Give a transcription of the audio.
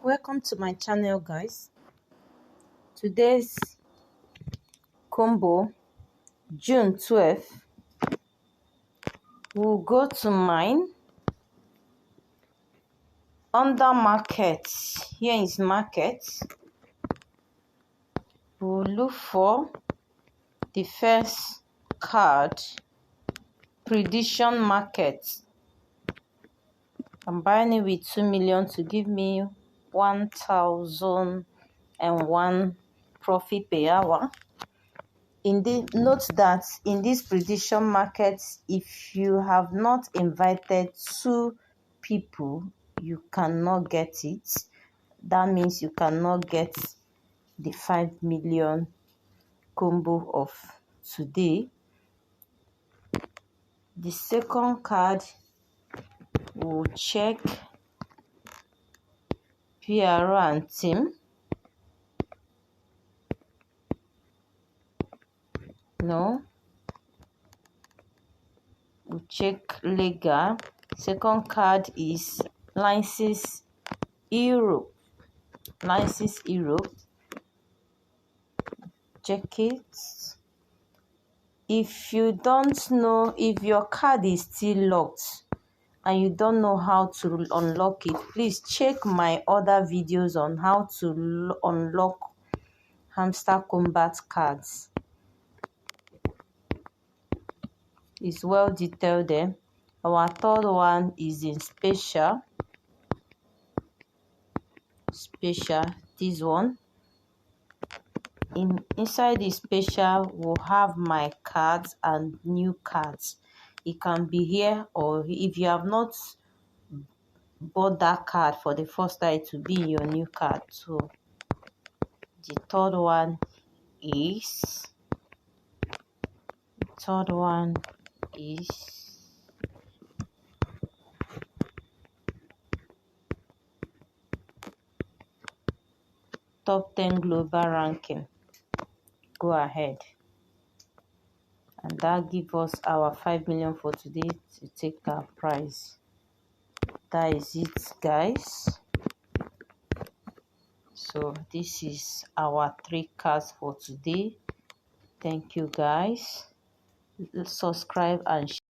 Welcome to my channel, guys. Today's combo, June 12th, we'll go to mine under market. Here is market. We'll look for the first card, prediction market. I'm buying it with 2 million to give me 1,001 profit per hour. Note that in this prediction market, if you have not invited 2 people, you cannot get it. That means you cannot get the 5 million combo of today. The second card, we'll check PRO and team. No. We'll check legal. Second card is license Europe. License Europe. Check it. If you don't know, if your card is still locked and you don't know how to unlock it, please check my other videos on how to unlock Hamster Kombat cards. It's well detailed there. Our third one is in special. This one. Inside the special, we'll have my cards and new cards. It can be here, or if you have not bought that card for the first time, it will be in your new card. So the third one is top 10 global ranking. Go ahead, and that gives us our 5 million for today to take our prize. That is it, guys. So this is our 3 cards for today. Thank you, guys. Subscribe and share.